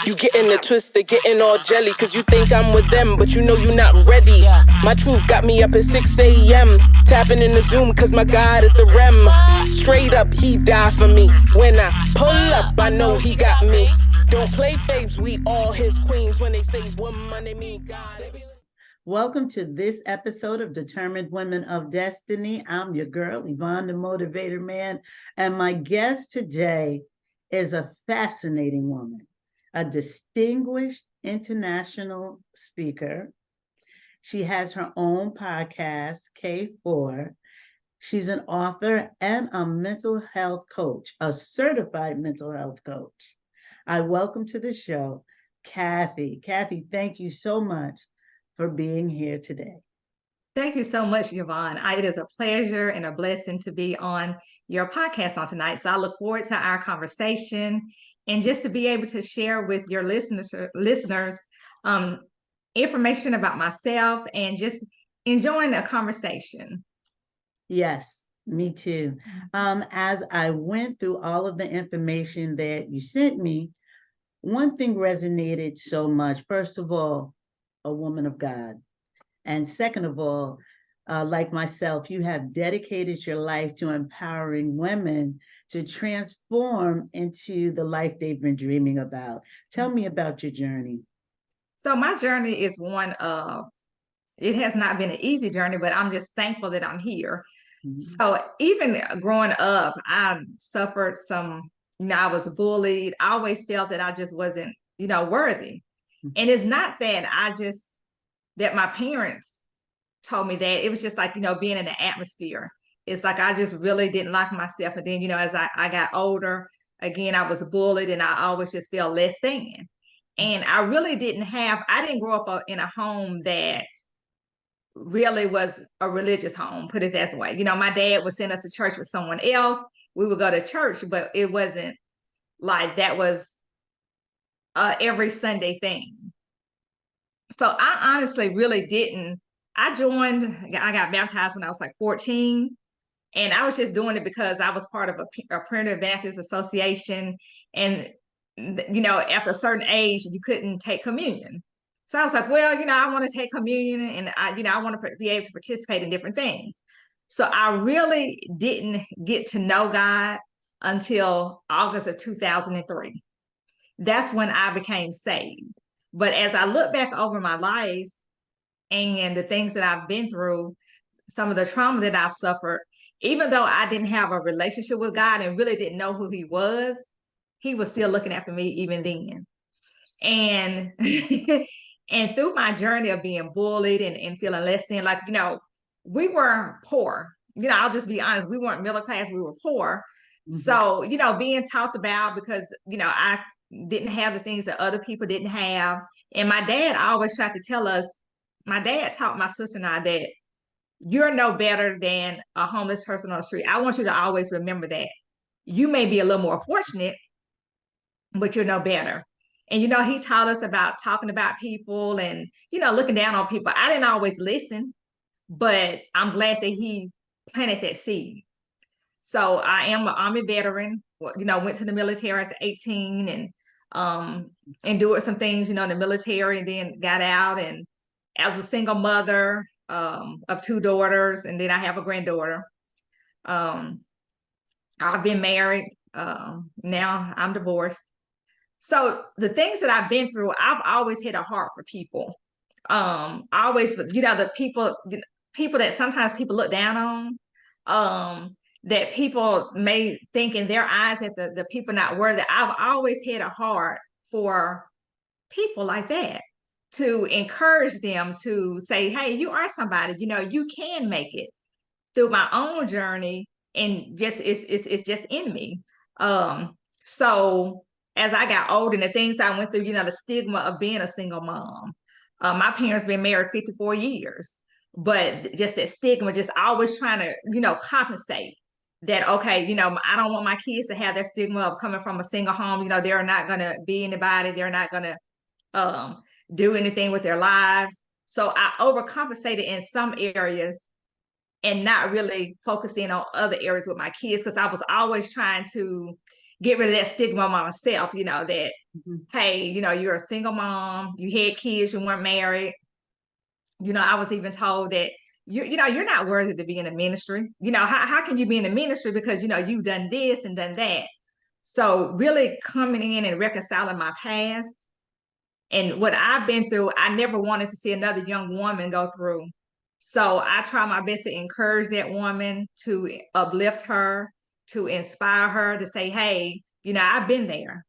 You getting it twisted, getting all jelly, cause you think I'm with them, but you know you not ready. My truth got me up at 6 a.m. Tapping in the Zoom, cause my God is the REM. Straight up, he died for me. When I pull up, I know he got me. Don't play faves, we all his queens. When they say woman, they mean God. Welcome to this episode of Determined Women of Destiny. I'm your girl, Yvonne, the Motivator Man, and my guest today is a fascinating woman, a distinguished international speaker. She has her own podcast, K4. She's an author and a mental health coach, a certified mental health coach. I welcome to the show, Kathy. Kathy, thank you so much for being here today. Thank you so much, Yvonne. It is a pleasure and a blessing to be on your podcast on tonight. So I look forward to our conversation and just to be able to share with your listeners information about myself and just enjoying a conversation. Yes, me too. As I went through all of the information that you sent me, one thing resonated so much. First of all, a woman of God. And second of all, like myself, you have dedicated your life to empowering women to transform into the life they've been dreaming about. Tell me about your journey. So my journey is one of, it has not been an easy journey, but I'm just thankful that I'm here. Mm-hmm. So even growing up, I suffered some, I was bullied. I always felt that I just wasn't, worthy. Mm-hmm. And it's not that my parents told me that. It was just like, being in the atmosphere. It's like I just really didn't like myself. And then, as I got older, again, I was bullied and I always just felt less than. And I really I didn't grow up in a home that really was a religious home, put it that way. My dad would send us to church with someone else. We would go to church, but it wasn't like that was every Sunday thing. So I honestly really didn't. I got baptized when I was like 14. And I was just doing it because I was part of a Primitive Baptist association. And, after a certain age, you couldn't take communion. So I was like, well, I want to take communion and I want to be able to participate in different things. So I really didn't get to know God until August of 2003. That's when I became saved. But as I look back over my life and the things that I've been through, some of the trauma that I've suffered, even though I didn't have a relationship with God and really didn't know who he was still looking after me even then. And and through my journey of being bullied and feeling less than, like, we were poor. I'll just be honest, we weren't middle class, we were poor. Mm-hmm. So, being talked about because, I didn't have the things that other people didn't have. And my dad always tried to tell us, my dad taught my sister and I that you're no better than a homeless person on the street. I want you to always remember that. You may be a little more fortunate, but you're no better. And, he taught us about talking about people and, looking down on people. I didn't always listen, but I'm glad that he planted that seed. So I am an Army veteran, went to the military after 18 and endured some things, in the military, and then got out. And as a single mother of 2 daughters, and then I have a granddaughter. I've been married. Now I'm divorced. So the things that I've been through, I've always had a heart for people. Always, the people that sometimes people look down on, that people may think in their eyes that the people not worthy. I've always had a heart for people like that, to encourage them, to say, hey, you are somebody, you can make it through my own journey. And just, it's just in me. So as I got older and the things I went through, the stigma of being a single mom, my parents been married 54 years, but just that stigma, just always trying to, compensate that, okay, I don't want my kids to have that stigma of coming from a single home. They're not going to be anybody. They're not going to do anything with their lives. So I overcompensated in some areas and not really focused in on other areas with my kids, because I was always trying to get rid of that stigma on myself, that, Mhm. hey, you're a single mom, you had kids, you weren't married. I was even told that you're not worthy to be in the ministry. How can you be in the ministry because you've done this and done that. So really coming in and reconciling my past and what I've been through, I never wanted to see another young woman go through. So I try my best to encourage that woman, to uplift her, to inspire her, to say, hey, I've been there.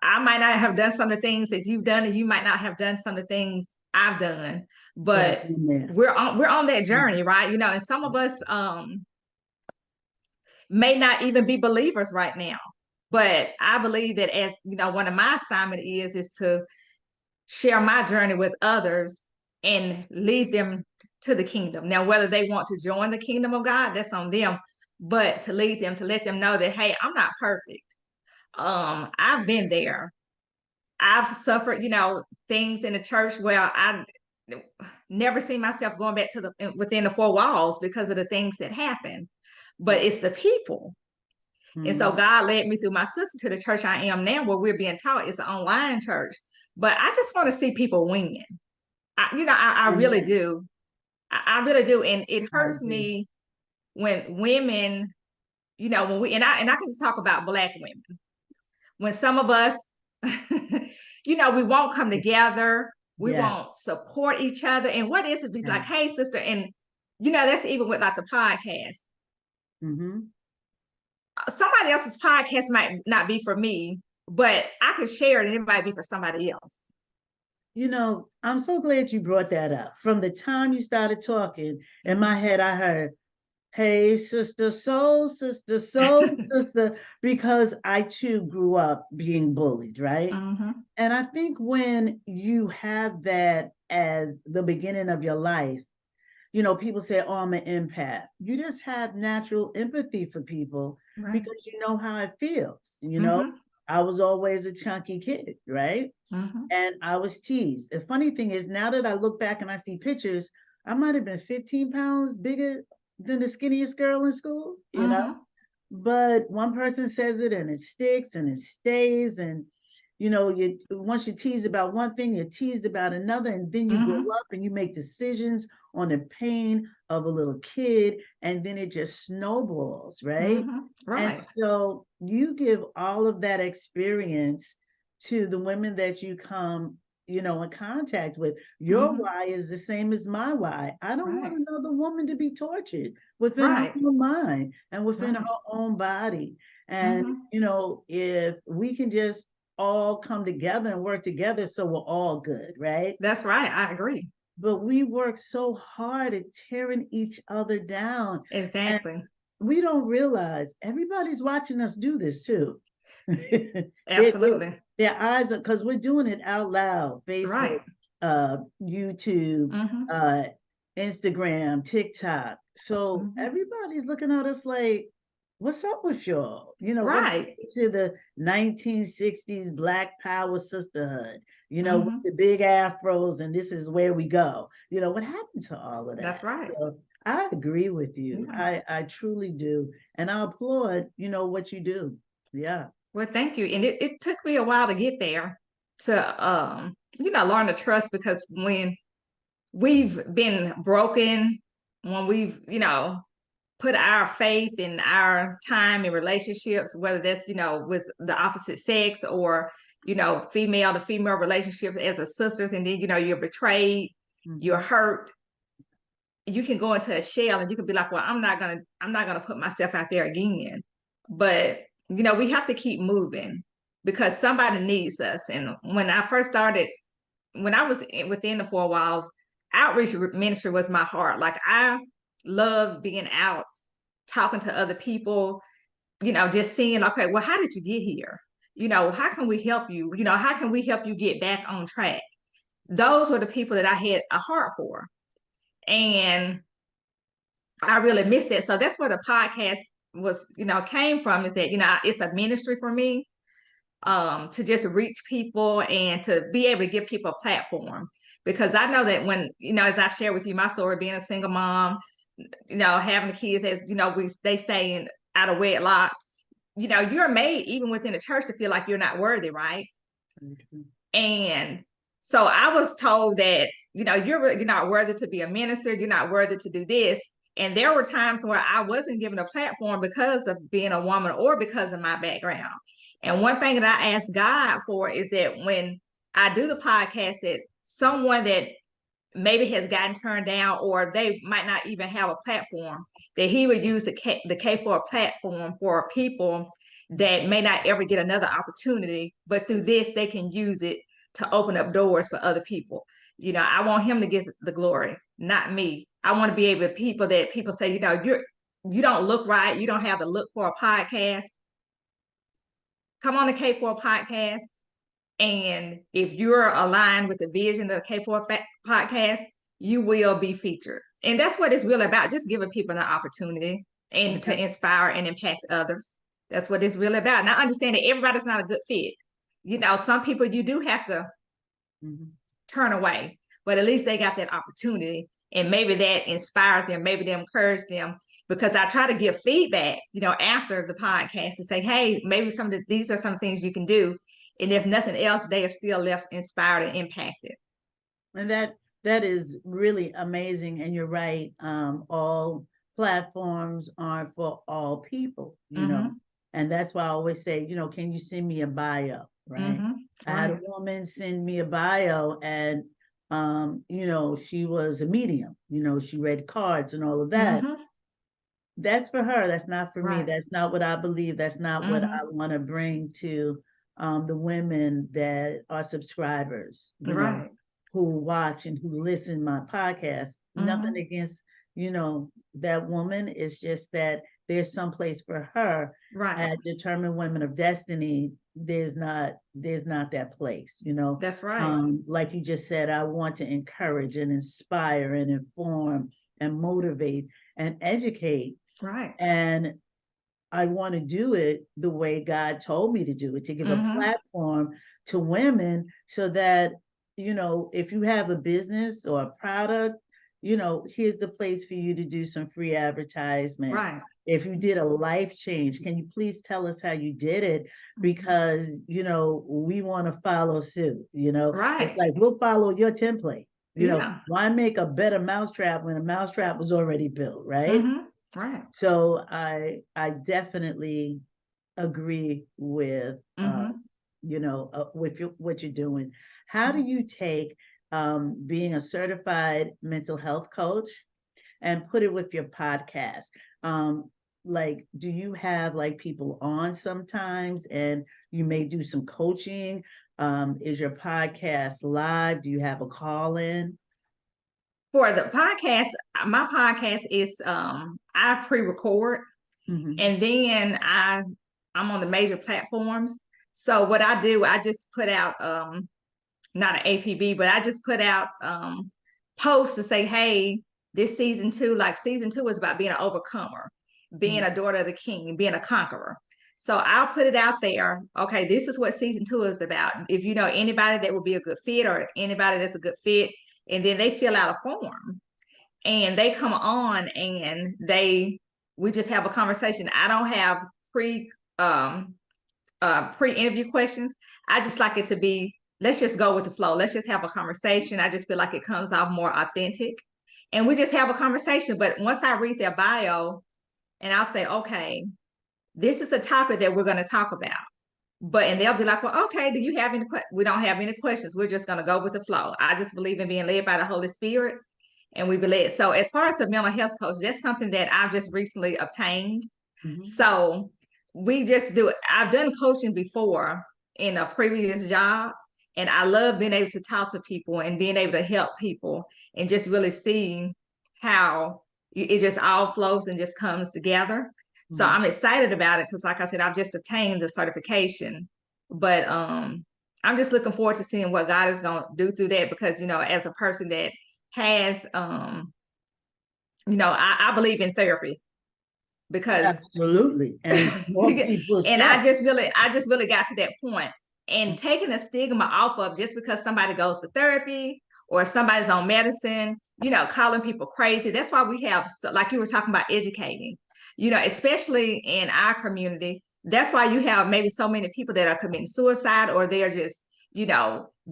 I might not have done some of the things that you've done, and you might not have done some of the things I've done, but we're on that journey, right? And some of us may not even be believers right now. But I believe that, as one of my assignment is to share my journey with others and lead them to the kingdom. Now, whether they want to join the kingdom of God, that's on them. But to lead them, to let them know that, hey, I'm not perfect. I've been there. I've suffered, things in the church where I never see myself going back to within the four walls because of the things that happen. But it's the people. And so God led me through my sister to the church I am now, where we're being taught. It's an online church. But I just want to see people win. I really do. I really do. And it hurts me when women, when we, and I can just talk about Black women. When some of us, we won't come together. We won't support each other. And what is it? It's like, hey, sister. And, that's even with like the podcast. Mm-hmm. Somebody else's podcast might not be for me, but I could share it and it might be for somebody else. I'm so glad you brought that up. From the time you started talking, in my head, I heard, hey, sister, soul, sister, because I too grew up being bullied, right? Mm-hmm. And I think when you have that as the beginning of your life, people say, oh, I'm an empath. You just have natural empathy for people because you know how it feels. I was always a chunky kid, right? Mm-hmm. And I was teased. The funny thing is, now that I look back and I see pictures, I might have been 15 pounds bigger than the skinniest girl in school, But one person says it and it sticks and it stays. And, once you're teased about one thing, you're teased about another. And then you grow up and you make decisions on the pain of a little kid. And then it just snowballs, right? Right. And so you give all of that experience to the women that you come in contact with. Your why is the same as my why. I don't want another woman to be tortured within her own mind and within her own body. And, if we can just all come together and work together, so we're all good, right? That's right. I agree. But we work so hard at tearing each other down. Exactly. And we don't realize everybody's watching us do this too. Absolutely. Their eyes are, because we're doing it out loud. Facebook, YouTube, Instagram, TikTok. So everybody's looking at us like, what's up with y'all? Right. To the 1960s Black Power sisterhood, with the big afros, and this is where we go. What happened to all of that? That's right. So I agree with you. Yeah. I truly do. And I applaud, what you do. Yeah. Well, thank you. And it took me a while to get there, to learn to trust, because when we've been broken, when we've, put our faith and our time in relationships, whether that's, with the opposite sex or, female to female relationships as a sisters, and then, you're betrayed, you're hurt, you can go into a shell and you can be like, well, I'm not gonna put myself out there again. But we have to keep moving because somebody needs us. And when I first started, when I was within the four walls, outreach ministry was my heart. Like, I love being out, talking to other people, just seeing, okay, well, how did you get here? How can we help you? How can we help you get back on track? Those were the people that I had a heart for. And I really missed it. So that's where the podcast was, came from, is that, it's a ministry for me, to just reach people and to be able to give people a platform. Because I know that when, as I share with you my story, being a single mom, having the kids, as they say, out of wedlock, you're made even within the church to feel like you're not worthy, right? And so I was told that, you're not worthy to be a minister, you're not worthy to do this. And there were times where I wasn't given a platform because of being a woman or because of my background. And one thing that I ask God for is that when I do the podcast, that someone that maybe has gotten turned down, or they might not even have a platform, that he would use the K4 platform for people that may not ever get another opportunity, but through this, they can use it to open up doors for other people. I want him to get the glory, not me. I want to be able to people say, you don't look right. You don't have to look for a podcast. Come on the K4 podcast. And if you're aligned with the vision of the K4 podcast, you will be featured. And that's what it's really about, just giving people an opportunity and to inspire and impact others. That's what it's really about. And I understand that everybody's not a good fit. Some people you do have to turn away, but at least they got that opportunity. And maybe that inspired them, maybe they encouraged them, because I try to give feedback, after the podcast and say, hey, maybe these are some things you can do. And if nothing else, they are still left inspired and impacted. And that is really amazing. And you're right. All platforms aren't for all people, know. And that's why I always say, can you send me a bio? Right. I had a woman send me a bio, and she was a medium, she read cards and all of that. That's for her. That's not for me. That's not what I believe. That's not what I want to bring to the women that are subscribers, know, who watch and who listen to my podcast. Nothing against, that woman. Is just that there's some place for her at Determined Women of Destiny. There's not that place, That's right. Like you just said, I want to encourage and inspire and inform and motivate and educate. Right. And I want to do it the way God told me to do it, to give a platform to women so that, if you have a business or a product, here's the place for you to do some free advertisement. Right. If you did a life change, can you please tell us how you did it? Because, we want to follow suit, It's like, we'll follow your template. Why make a better mousetrap when a mousetrap was already built, right? Right. So I definitely agree with, with what you're doing. How do you take being a certified mental health coach and put it with your podcast? Like, do you have like people on sometimes and you may do some coaching? Is your podcast live? Do you have a call in? For the podcast, my podcast is I pre-record and then I'm on the major platforms. So what I do, I just put out not an APB, but I just put out posts to say, hey, this season 2, like season 2 is about being an overcomer, being a daughter of the king, being a conqueror. So I'll put it out there. Okay, this is what season 2 is about. If you know anybody that would be a good fit or anybody that's a good fit, and then they fill out a form and they come on and we just have a conversation. I don't have pre-interview questions. I just like it to be, let's just go with the flow. Let's just have a conversation. I just feel like it comes off more authentic. And we just have a conversation. But once I read their bio and I'll say, okay, this is a topic that we're going to talk about. And they'll be like, well, okay, do you have any questions? We don't have any questions. We're just going to go with the flow. I just believe in being led by the Holy Spirit, and we believe. So as far as the mental health coach, that's something that I've just recently obtained. So we just do it. I've done coaching before in a previous job, and I love being able to talk to people and being able to help people and just really see how it just all flows and just comes together. So I'm excited about it because, like I said, I've just obtained the certification, but I'm just looking forward to seeing what God is going to do through that because, as a person that has, I believe in therapy because absolutely. And more people and I just really got to that point and taking the stigma off of just because somebody goes to therapy or somebody's on medicine, calling people crazy. That's why we have, like you were talking about, educating. Especially in our community, that's why you have maybe so many people that are committing suicide, or they're just,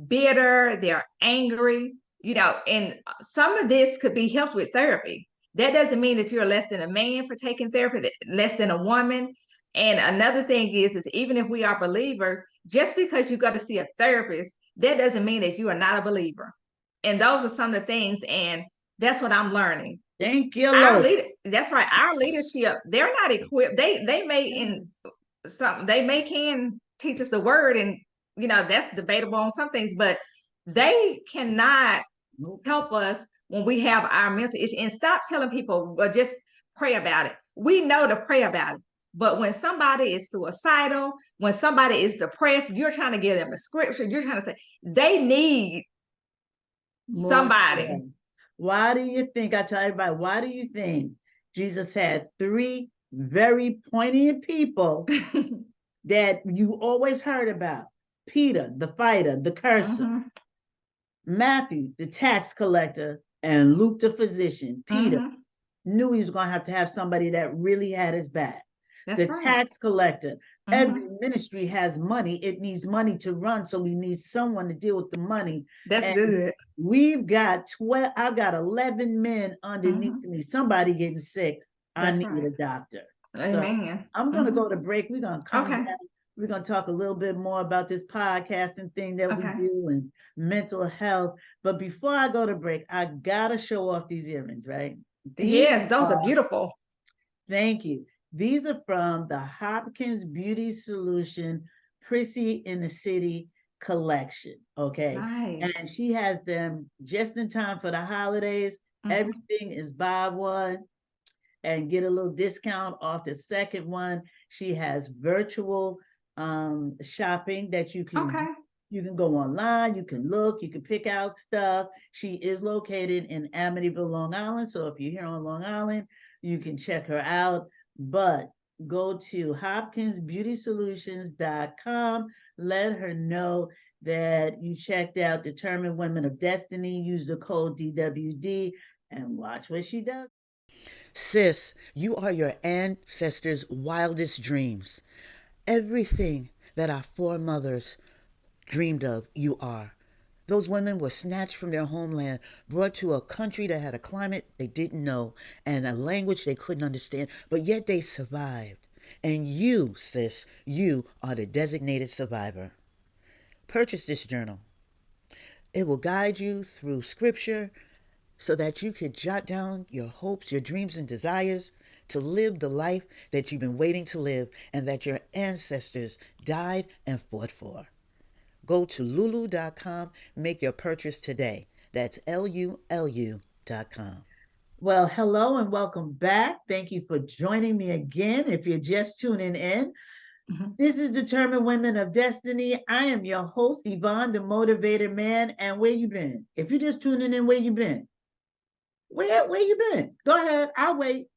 bitter, they're angry, and some of this could be helped with therapy. That doesn't mean that you're less than a man for taking therapy, less than a woman. And another thing is even if we are believers, just because you go to see a therapist, that doesn't mean that you are not a believer. And those are some of the things, and that's what I'm learning. Thank you, Our Lord. leader, that's right. Our leadership, they're not equipped. They may in some they may can teach us the word, and that's debatable on some things, but they cannot help us when we have our mental issue. And stop telling people, well, just pray about it. We know to pray about it. But when somebody is suicidal, when somebody is depressed, you're trying to give them a scripture. You're trying to say they need somebody. Why do you think, I tell everybody, why do you think Jesus had 3 very poignant people that you always heard about? Peter, the fighter, the cursor. Matthew, the tax collector, and Luke, the physician. Peter knew he was going to have somebody that really had his back. That's right. Tax collector. Every ministry has money. It needs money to run, so we need someone to deal with the money. That's good. We've got 12. I've got 11 men underneath me. Somebody getting sick. I need a doctor. Amen. So I'm going to go to break. We're going to come back. We're going to talk a little bit more about this podcasting thing that we do and mental health. But before I go to break, I got to show off these earrings, right? Yes, those are beautiful. Thank you. These are from the Hopkins Beauty Solution Prissy in the City collection. Okay. Nice. And she has them just in time for the holidays. Everything is buy one and get a little discount off the second one. She has virtual shopping that you can go online, you can look, you can pick out stuff. She is located in Amityville, Long Island. So if you're here on Long Island, you can check her out. But go to hopkinsbeautysolutions.com. Let her know that you checked out Determined Women of Destiny. Use the code DWD and watch what she does. Sis, you are your ancestors' wildest dreams. Everything that our foremothers dreamed of, you are. Those women were snatched from their homeland, brought to a country that had a climate they didn't know and a language they couldn't understand, but yet they survived. And you, sis, you are the designated survivor. Purchase this journal. It will guide you through scripture so that you could jot down your hopes, your dreams, and desires to live the life that you've been waiting to live and that your ancestors died and fought for. Go to lulu.com, make your purchase today. That's LULU.com. Well, hello and welcome back. Thank you for joining me again. If you're just tuning in, this is Determined Women of Destiny. I am your host, Yvonne, the Motivator Man. And where you been? If you're just tuning in, where you been? Where you been? Go ahead. I'll wait.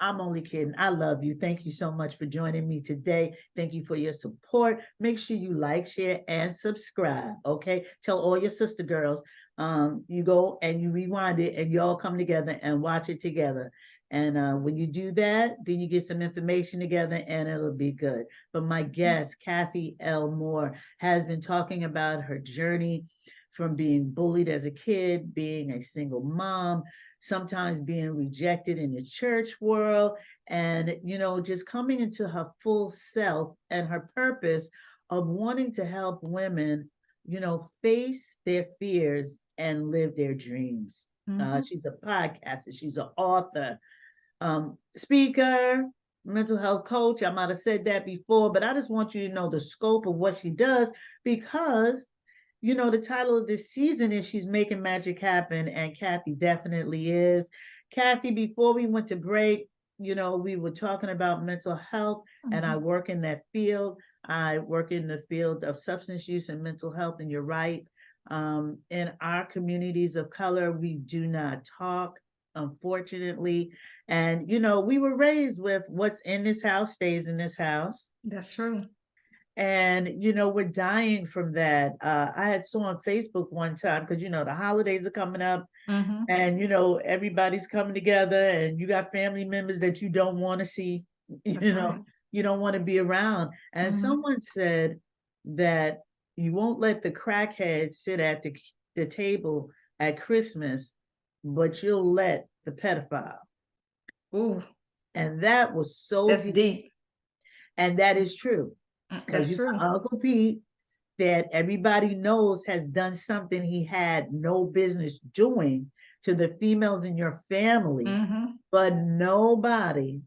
I'm only kidding. I love you. Thank you so much for joining me today. Thank you for your support. Make sure you like, share, and subscribe. Okay. Tell all your sister girls. You go and you rewind it and you all come together and watch it together. And when you do that, then you get some information together and it'll be good. But my guest, Kathy L. Moore, has been talking about her journey from being bullied as a kid, being a single mom, sometimes being rejected in the church world, and, just coming into her full self and her purpose of wanting to help women, face their fears and live their dreams. She's a podcaster, she's an author, speaker, mental health coach. I might have said that before, but I just want you to know the scope of what she does because the title of this season is She's Making Magic Happen, and Kathy definitely is. Kathy, before we went to break, we were talking about mental health, and I work in that field. I work in the field of substance use and mental health, and you're right. In our communities of color, we do not talk, unfortunately. And, we were raised with what's in this house stays in this house. That's true. And, we're dying from that. I had saw on Facebook one time, because, the holidays are coming up and, everybody's coming together and you got family members that you don't want to see, That's You right. know, you don't want to be around. And Mhm. someone said that you won't let the crackhead sit at the table at Christmas, but you'll let the pedophile. Ooh, And that was so that's deep. deep. And that is true. Because That's you true. got Uncle Pete that everybody knows has done something he had no business doing to the females in your family, Mm-hmm. but nobody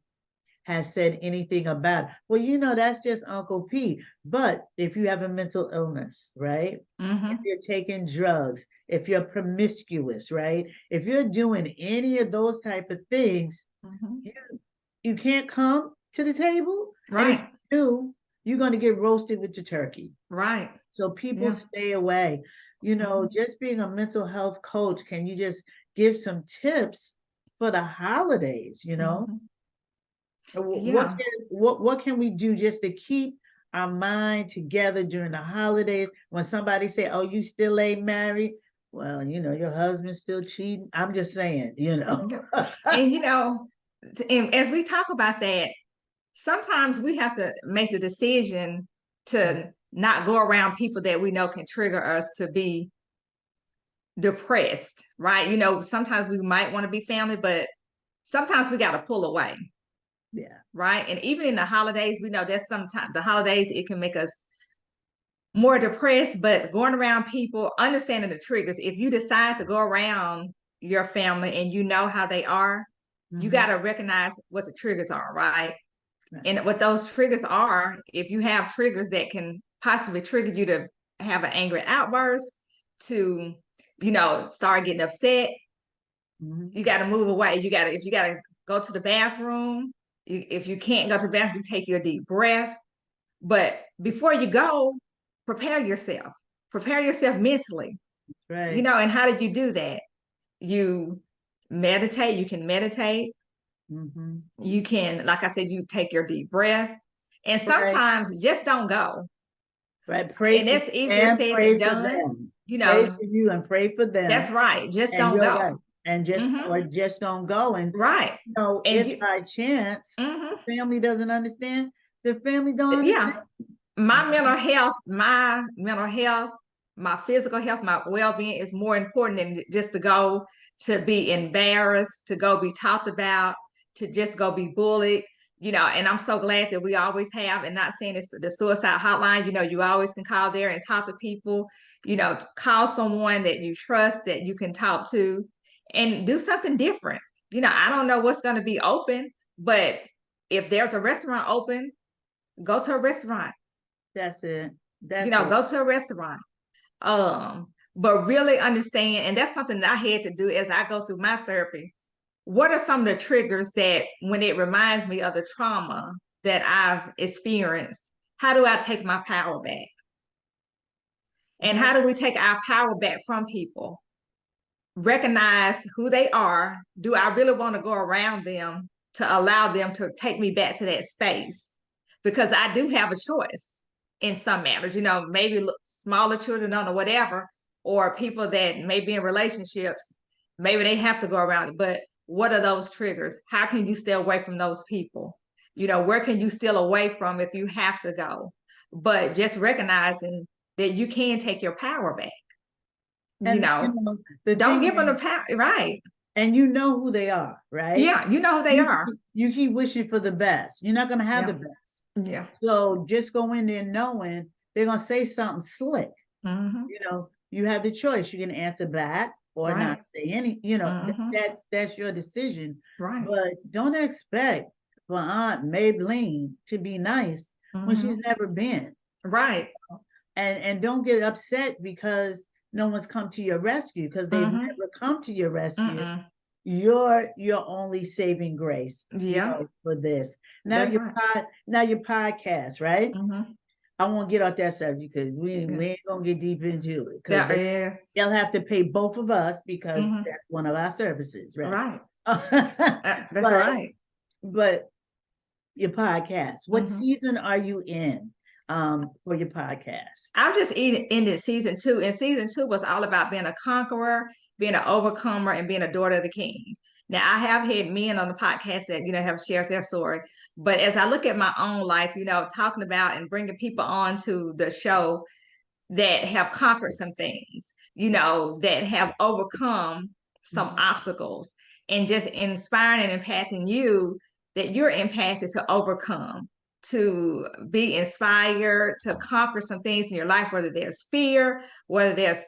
has said anything about it. Well, that's just Uncle Pete. But if you have a mental illness, right? If Mm-hmm. you're taking drugs, if you're promiscuous, right? If you're doing any of those type of things, Mm-hmm. you, you can't come to the table. And if Right. you do, you're going to get roasted with your turkey. Right. So people Yeah. stay away. Mhm. Just being a mental health coach, can you just give some tips for the holidays? Mhm. What Yeah. can we do just to keep our mind together during the holidays when somebody say, "Oh, you still ain't married?" Well, your husband's still cheating. I'm just saying. Yeah. And and as we talk about that, sometimes we have to make the decision to not go around people that we know can trigger us to be depressed, right? Sometimes we might want to be family, but sometimes we got to pull away, Yeah. right? And even in the holidays, we know that sometimes the holidays, it can make us more depressed, but going around people, understanding the triggers. If you decide to go around your family and you know how they are, you got Mhm. to recognize what the triggers are, right? Right. And what those triggers are, if you have triggers that can possibly trigger you to have an angry outburst, to, start getting upset, Mhm. you got to move away. If you got to go to the bathroom, if you can't go to the bathroom, you take your deep breath. But before you go, prepare yourself. Prepare yourself mentally. Right. And how did you do that? You meditate. You can meditate. Mhm. You can, like I said, you take your deep breath. And Right. sometimes just don't go. Right. Pray And for that's you easier and said than pray for done. them. You Pray know, for you and pray for that's them. right. Just And don't you're go. right. And just Mm-hmm. or just don't go. And Right. And if you, by chance mm-hmm. the family doesn't understand, the family don't understand. Yeah. My mental health, my physical health, my well-being is more important than just to go to be embarrassed, to go be talked about, to just go be bullied. And I'm so glad that we always have, and not saying it's the suicide hotline, you always can call there and talk to people, call someone that you trust, that you can talk to, and do something different. I don't know what's going to be open, but if there's a restaurant open, go to a restaurant. That's it. That's it. Go to a restaurant. But really understand, and that's something that I had to do as I go through my therapy. What are some of the triggers that when it reminds me of the trauma that I've experienced, how do I take my power back? And Right. how do we take our power back from people? Recognize who they are. Do I really want to go around them to allow them to take me back to that space? Because I do have a choice in some matters, maybe smaller children don't know whatever, or people that may be in relationships, maybe they have to go around it. But what are those triggers? How can you stay away from those people? Where can you steal away from if you have to go? But just recognizing that you can take your power back. you And know the don't thing give them the is, power, right? and you know who they are, right? Yeah, you know who they You are. you keep wishing for the best. You're not gonna have the Yeah, best. yeah. So just go in there knowing they're gonna say something slick. Mm-hmm. You have the choice. You can answer back or not Right. say any, Mm-hmm. that's your decision. Right. But don't expect for Aunt Maybelline to be nice when she's Mm-hmm. never been. Right. And don't get upset because no one's come to your rescue because they've Mm-hmm. never come to your rescue. Mm-mm. You're your only saving grace, Yeah, for this. Now that's your right. podcast, right? Mm-hmm. I won't get off that subject because we Yeah. we ain't gonna get deep into it because That is. they'll have to pay both of us because Mm-hmm. that's one of our services, right? Right. That's but right. but your podcast, what Mm-hmm. season are you in for your podcast? I'm just ended season 2, and season 2 was all about being a conqueror, being an overcomer, and being a daughter of the king. Now, I have had men on the podcast that, have shared their story. But as I look at my own life, talking about and bringing people on to the show that have conquered some things, that have overcome some obstacles, and just inspiring and impacting you, that you're impacted to overcome, to be inspired, to conquer some things in your life, whether there's fear, whether there's,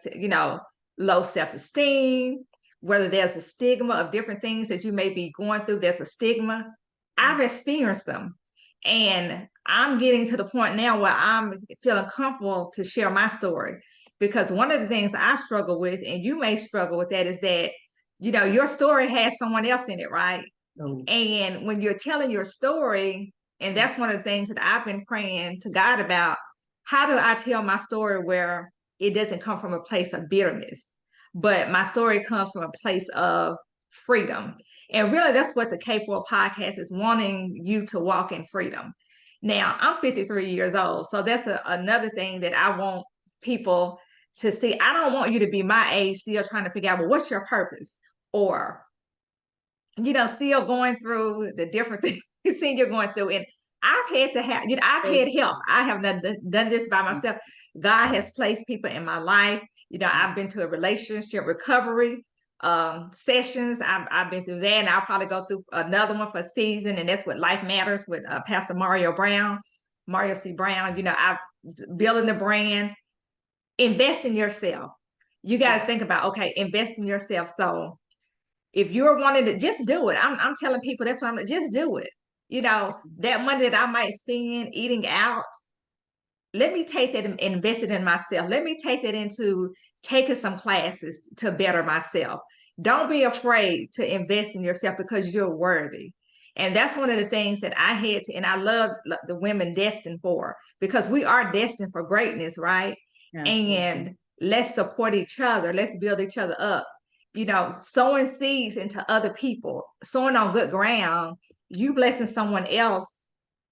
low self-esteem, whether there's a stigma of different things that you may be going through. There's a stigma. I've experienced them. And I'm getting to the point now where I'm feeling comfortable to share my story, because one of the things I struggle with, and you may struggle with that, is that, your story has someone else in it, right? Oh. And when you're telling your story, and that's one of the things that I've been praying to God about, how do I tell my story where it doesn't come from a place of bitterness, but my story comes from a place of freedom? And really, that's what the K4 podcast is, wanting you to walk in freedom. Now, I'm 53 years old, so that's another thing that I want people to see. I don't want you to be my age still trying to figure out, well, what's your purpose? Or, still going through the different things you're going through. And I've had to have, I've had help. I have not done this by myself. God has placed people in my life. I've been to a relationship recovery sessions. I've been through that, and I'll probably go through another one for a season, and that's what Life Matters with Pastor Mario C. Brown. I'm building the brand. Invest in yourself. You got to think about, okay, invest in yourself. So if you're wanting to, just do it. I'm telling people, that's what I'm, just do it. That money that I might spend eating out, let me take that and invest it in myself. Let me take that into taking some classes to better myself. Don't be afraid to invest in yourself, because you're worthy. And that's one of the things that I had to, and I love the women destined for, because we are destined for greatness, right? Yeah. And let's support each other. Let's build each other up. Sowing seeds into other people, sowing on good ground, you blessing someone else,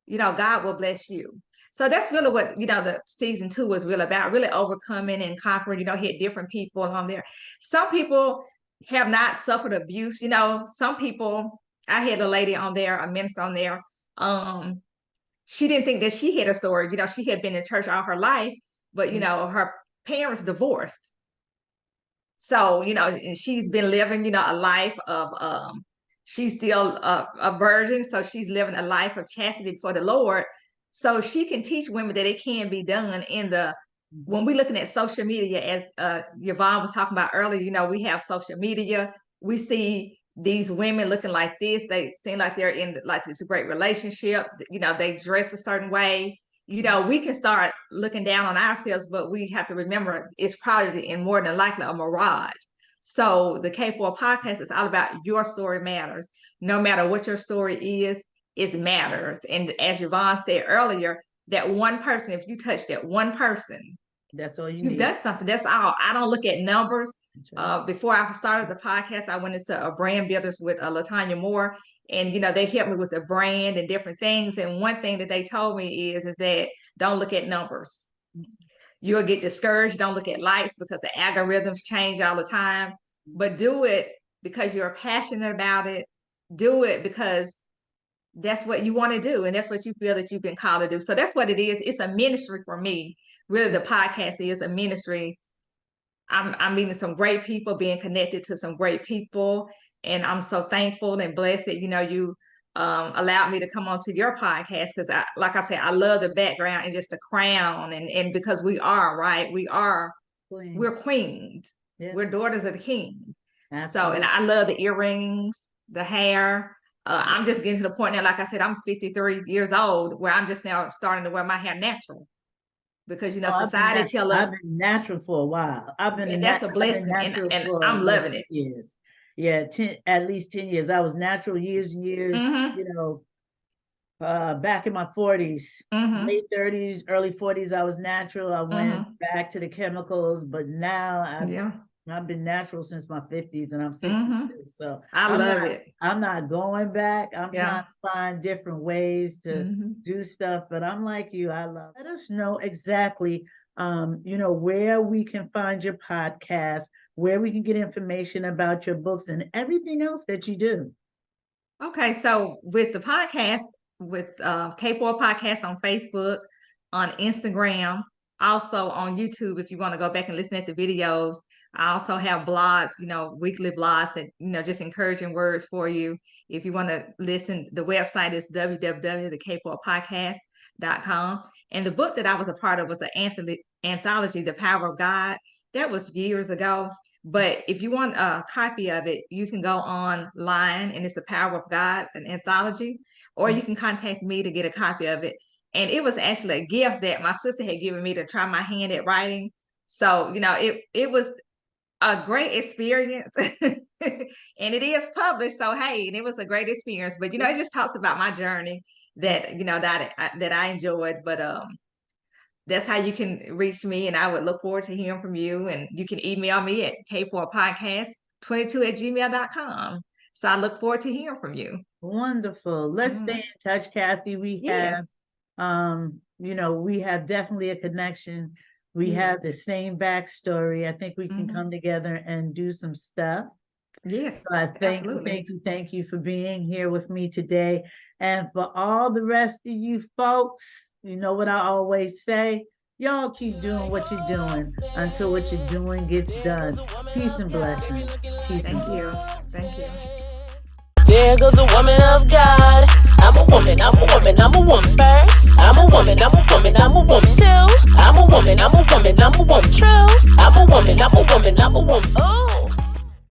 God will bless you. So that's really what, the season 2 was really about, really overcoming and conquering. Hit different people on there. Some people have not suffered abuse. Some people, I had a lady on there, a minister on there. She didn't think that she had a story. She had been in church all her life, but, her parents divorced. So, she's been living, a life of, she's still a virgin. So she's living a life of chastity before the Lord. So she can teach women that it can be done when we're looking at social media, as Yvonne was talking about earlier, we have social media. We see these women looking like this. They seem like they're in like this great relationship. They dress a certain way. We can start looking down on ourselves, but we have to remember it's probably, and more than likely, a mirage. So the K4 podcast is all about your story matters. No matter what your story is, it matters. And as Yvonne said earlier, that one person, if you touch that one person, that's all you need. That's something. That's all. I don't look at numbers. Right. Before I started the podcast, I went into brand builders with LaTanya Moore, and they helped me with the brand and different things. And one thing that they told me is that don't look at numbers. You'll get discouraged. Don't look at likes, because the algorithms change all the time. But do it because you're passionate about it. Do it because that's what you want to do, and that's what you feel that you've been called to do. So that's what it is. It's a ministry for me. Really, the podcast is a ministry. I'm meeting some great people, being connected to some great people, and I'm so thankful and blessed that you allowed me to come onto your podcast, because like I said, I love the background and just the crown, and because we are, right, we're queens. Yeah. We're daughters of the king. Absolutely. So, and I love the earrings, the hair. I'm just getting to the point now, like I said, I'm 53 years old, where I'm just now starting to wear my hair natural, because society tells us. I've been natural for a while. That's a blessing, and I'm loving it. Years. Yeah, at least 10 years. I was natural years and years. Mm-hmm. Back in my 40s, mm-hmm. late 30s, early 40s, I was natural. I went back to the chemicals, but now I've been natural since my 50s, and I'm 62. Mm-hmm. So I love it. I'm not going back. I'm trying to find different ways to do stuff, but I'm like you. Let us know exactly where we can find your podcast, where we can get information about your books and everything else that you do. Okay, so with the podcast, with K4 Podcast on Facebook, on Instagram, also on YouTube, if you want to go back and listen at the videos. I also have blogs, weekly blogs that, just encouraging words for you. If you want to listen, the website is www.thek4podcast.com. And the book that I was a part of was an anthology, The Power of God. That was years ago. But if you want a copy of it, you can go online, and it's The Power of God, an anthology, or you can contact me to get a copy of it. And it was actually a gift that my sister had given me to try my hand at writing. So, it was a great experience. And it is published. So, hey, and it was a great experience. But, it just talks about my journey that, that I enjoyed. But that's how you can reach me, and I would look forward to hearing from you. And you can email me at k4podcast22@gmail.com. So I look forward to hearing from you. Wonderful. Let's stay in touch, Kathy. We have, we have definitely a connection. We have the same backstory. I think we can come together and do some stuff. Yes, so I thank you for being here with me today. And for all the rest of you folks, you know what I always say, y'all keep doing what you're doing until what you're doing gets done. Peace and blessings. Thank you. There goes a woman of God. I'm a woman first. I'm a woman too. I'm a woman true. I'm a woman. Ooh.